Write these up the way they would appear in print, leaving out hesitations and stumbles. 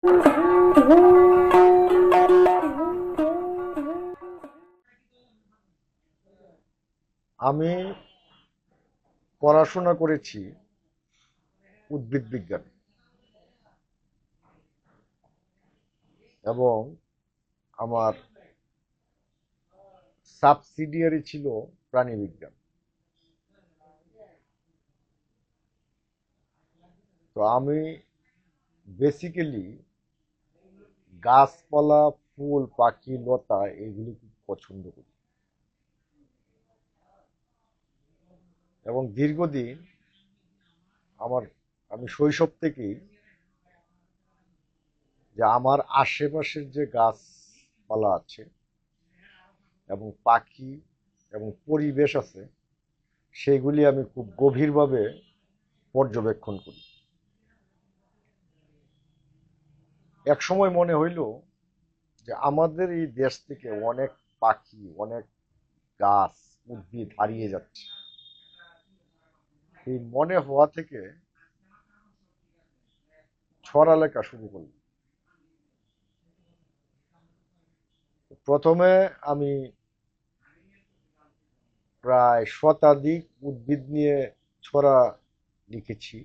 আমি পড়াশোনা করেছি উদ্ভিদ বিজ্ঞান এবং আমার সাবসিডিয়ারি ছিল প্রাণীবিজ্ঞান। তো আমি বেসিক্যালি গাছপালা, ফুল, পাখি, লতা এগুলি খুব পছন্দ করি এবং দীর্ঘদিন আমার আমি শৈশব থেকেই যে আমার আশেপাশের যে গাছপালা আছে এবং পাখি এবং পরিবেশ আছে সেগুলি আমি খুব গভীরভাবে পর্যবেক্ষণ করি। এক সময় মনে হইল যে আমাদের এই দেশ থেকে অনেক পাখি, অনেক গাছ, উদ্ভিদ হারিয়ে যাচ্ছে। এই মনে হওয়া থেকে ছড়া লেখা শুরু করলাম। প্রথমে আমি প্রায় শতাধিক উদ্ভিদ নিয়ে ছড়া লিখেছি।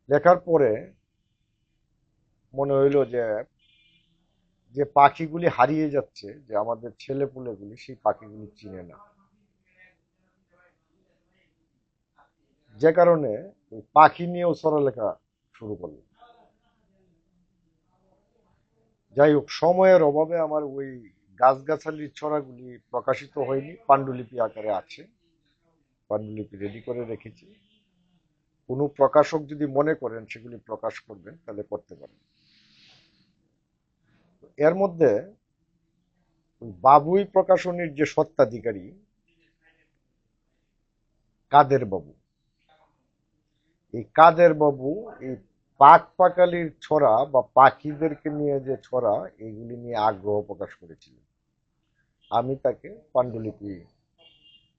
লেখার পরে মনে হইল যে যে পাখিগুলি হারিয়ে যাচ্ছে, যে আমাদের ছেলেপুলেগুলি সেই পাখিগুলি চিনে না, যে কারণে ওই পাখি নিয়েও ছড়া লেখা শুরু করলাম। যাই হোক, সময়ের অভাবে আমার ওই গাছগাছালির ছড়াগুলি প্রকাশিত হয়নি, পাণ্ডুলিপি আকারে আছে, পাণ্ডুলিপি রেডি করে রেখেছি। কোনো প্রকাশক যদি মনে করেন সেগুলি প্রকাশ করবেন তাহলে করতে পারেন। এর মধ্যে বাবুই প্রকাশনীর যে স্বত্বাধিকারী কাদের বাবু, এই কাদের বাবু এই পাক পাকালির ছড়া বা পাখিদেরকে নিয়ে যে ছড়া, এইগুলি নিয়ে আগ্রহ প্রকাশ করেছিলেন। আমি তাকে পাণ্ডুলিপি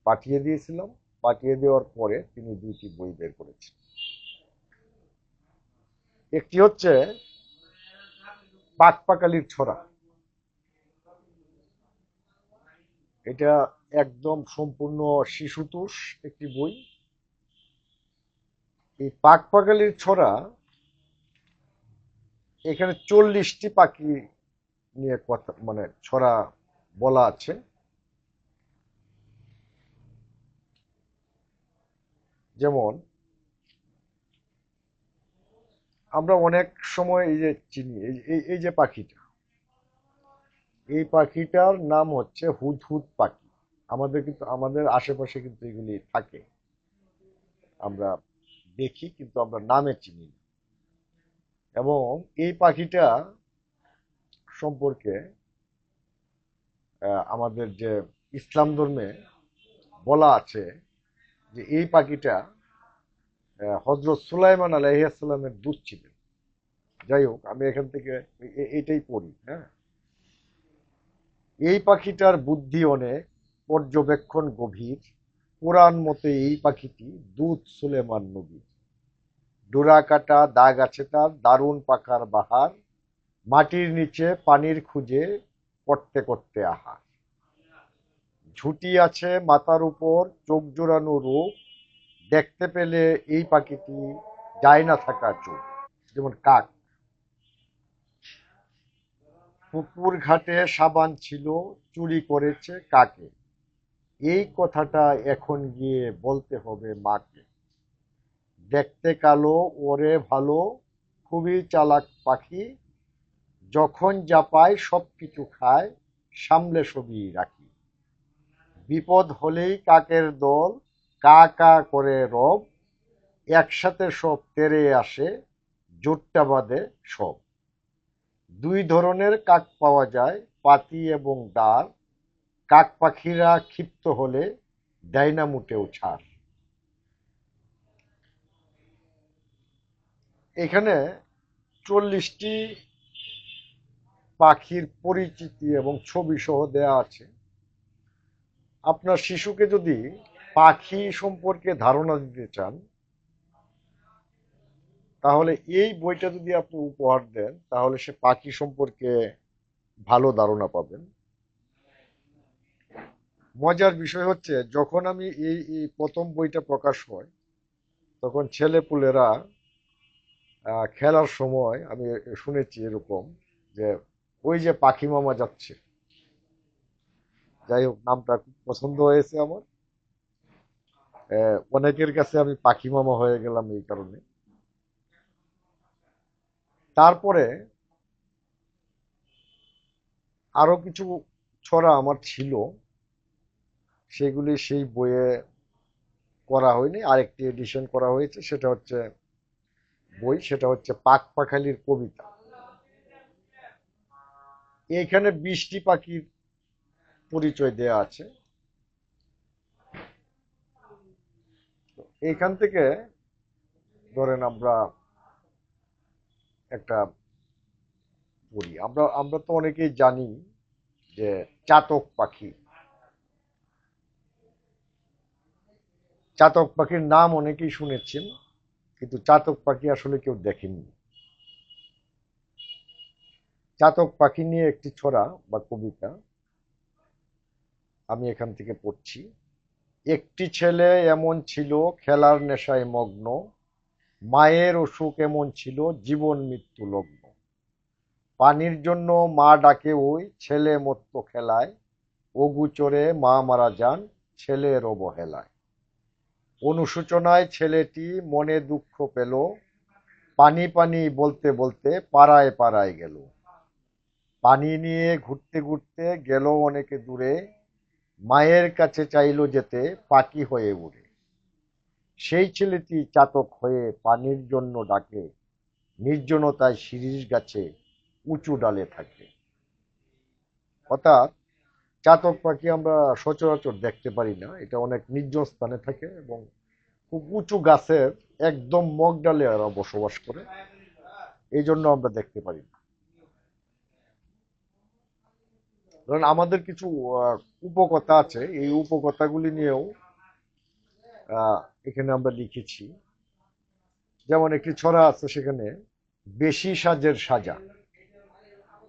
পাঠিয়ে দিয়েছিলাম। পাঠিয়ে দেওয়ার পরে তিনি দুইটি বই বের করেছেন। একটি হচ্ছে পাক পাকালির ছড়া, এটা একদম সম্পূর্ণ শিশুতোষ একটি বই। এই পাক পাকালির ছড়া, এখানে 40টি পাখি নিয়ে কথা মানে ছড়া বলা আছে। যেমন আমরা অনেক সময় এই যে চিনি, এই যে পাখিটা, এই পাখিটার নাম হচ্ছে হুদহুদ পাখি। আমাদের আশেপাশে কিন্তু এগুলি থাকে, আমরা দেখি, কিন্তু আমরা নামে চিনি না। এবং এই পাখিটা সম্পর্কে আমাদের যে ইসলাম ধর্মে বলা আছে যে এই পাখিটা হযরত সুলাইমান আলাইহিস সালামের দূত ছিলেন। যাই হোক, আমি এখান থেকে এটাই পড়ি। হ্যাঁ, এই পাখিটার বুদ্ধি অনেক, পর্যবেক্ষণ গভীর। পুরাণ মতে এই পাখিটি দূত সুলেমান নবী। ডোরা কাটা দাগ আছে তার, দারুণ পাখার বাহার। মাটির নিচে পানির খুঁজে করতে করতে আহার। ঝুঁটি আছে মাথার উপর, চোখ জোড়ানো রূপ। দেখতে পেলে এই পাখিটি যায় না থাকা চোখ। যেমন কাক, পুকুর ঘাটে সাবান ছিল, চুরি করেছে কাকে। এই কথাটা এখন গিয়ে বলতে হবে মাকে। দেখতে কালো, ওরে ভালো, খুবই চালাক পাখি। যখন যা পায় সবকিছু খায়, সামলে সবই রাখি। বিপদ হলেই কাকের দল, কা কা করে রব। একসাথে সব তেরে আসে, জোটটা বাঁধে সব। দুই ধরনের কাক পাওয়া যায়, পাতি এবং দাঁড়। কাক পাখিরা ক্ষিপ্ত হলে দেয় না মোটেও ছাড়। এখানে 40টি পাখির পরিচিতি এবং ছবি সহ দেয়া আছে। আপনার শিশুকে যদি পাখি সম্পর্কে ধারণা দিতে চান, তাহলে এই বইটা যদি আপনি উপহার দেন তাহলে সে পাখি সম্পর্কে ভালো ধারণা পাবেন। মজার বিষয় হচ্ছে যখন আমি এই প্রথম বইটা প্রকাশ হয় তখন ছেলেপুলেরা খেলার সময় আমি শুনেছি এরকম যে ওই যে পাখি মামা যাচ্ছে, যাই হোক নামটা খুব পছন্দ হয়েছে আমার। অনেকের কাছে আমি পাখি মামা হয়ে গেলাম এই কারণে। তারপরে আরো কিছু ছড়া আমার ছিল, সেগুলি সেই বইয়ে করা হয়নি, আরেকটি এডিশন করা হয়েছে, সেটা হচ্ছে পাখ পাখালির কবিতা। এইখানে 20টি পাখির পরিচয় দেয়া আছে। এইখান থেকে ধরেন আমরা একটা পড়ি। আমরা আমরা তো অনেকেই জানি যে চাতক পাখি, চাতক পাখির নাম অনেকেই শুনেছেন, কিন্তু চাতক পাখি আসলে কেউ দেখেননি। চাতক পাখি নিয়ে একটি ছড়া বা কবিতা আমি এখান থেকে পড়ছি। একটি ছেলে এমন ছিল খেলার নেশায় মগ্ন, মায়ের অসুখ এমন ছিল জীবন মৃত্যু লগ্ন। পানির জন্য মা ডাকে ওই ছেলে মত্ত খেলায়, অগুচরে মা মারা যান ছেলের অবহেলায়। অনুশোচনায় ছেলেটি মনে দুঃখ পেল, পানি পানি বলতে বলতে পাড়ায় পাড়ায় গেল। পানি নিয়ে ঘুরতে ঘুরতে গেল অনেকে দূরে, মায়ের কাছে চাইল যেতে পাখি হয়ে উড়ে। সেই ছেলেটি চাতক হয়ে পানির জন্য ডাকে, নির্জনতায় শিরীষ গাছে উঁচু ডালে থাকে। অর্থাৎ চাতক পাখি আমরা সচরাচর দেখতে পারি না, এটা অনেক নির্জন স্থানে থাকে এবং খুব উঁচু গাছের একদম মগডালে এরা বসবাস করে, এই জন্য আমরা দেখতে পারি না। ধরেন আমাদের কিছু উপকথা আছে, এই উপকথাগুলি নিয়েও এখানে আমরা লিখেছি। যেমন একটি ছড়া আছে সেখানে, বেশি সাজের সাজা।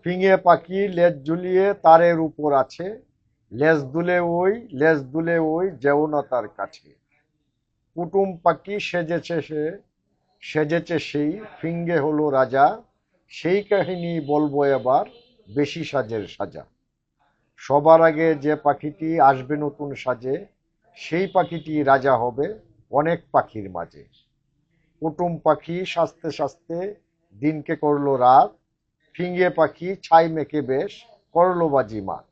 ফিঙে পাখি লেজ ঝুলিয়ে তারের উপর আছে, লেজ দুলে ওই যৌনতার কাছে। কুটুম পাখি সেজেছে সেই ফিঙ্গে হলো রাজা, সেই কাহিনী বলবো এবার বেশি সাজের সাজা। সবার আগে যে পাখিটি আসবে নতুন সাজে, সেই পাখিটি রাজা হবে অনেক পাখির মাঝে। কুটুম পাখি সাজতে সাজতে দিনকে করলো রাত, ফিঙে পাখি ছাই মেখে বেশ করলো বাজিমাত।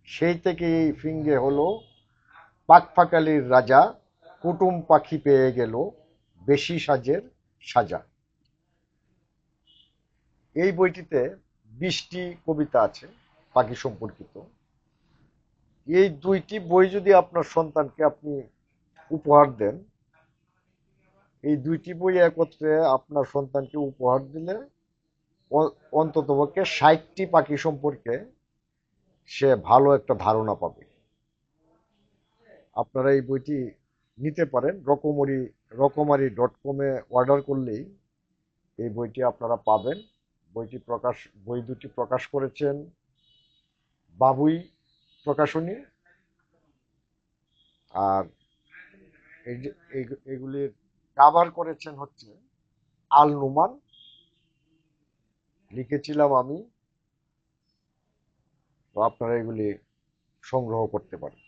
সেই থেকে এই ফিঙ্গে হলো পাখপাখালির রাজা, কুটুম পাখি পেয়ে গেল বেশি সাজের সাজা। এই বইটিতে 20টি কবিতা আছে পাখি সম্পর্কিত। এই দুইটি বই যদি আপনার সন্তানকে আপনি উপহার দেন, এই দুইটি বই একত্রে আপনার সন্তানকে উপহার দিলে অন্ততপক্ষে 60টি পাখি সম্পর্কে সে ভালো একটা ধারণা পাবে। আপনারা এই বইটি নিতে পারেন, রকমারি.com-এ অর্ডার করলেই এই বইটি আপনারা পাবেন। বই দুটি প্রকাশ করেছেন বাবুই প্রকাশনী। আর এই যে এগুলির কাভার করেছেন হচ্ছে আল নুমান, লিখেছিলাম আমি। তো আপনারা এগুলি সংগ্রহ করতে পারেন।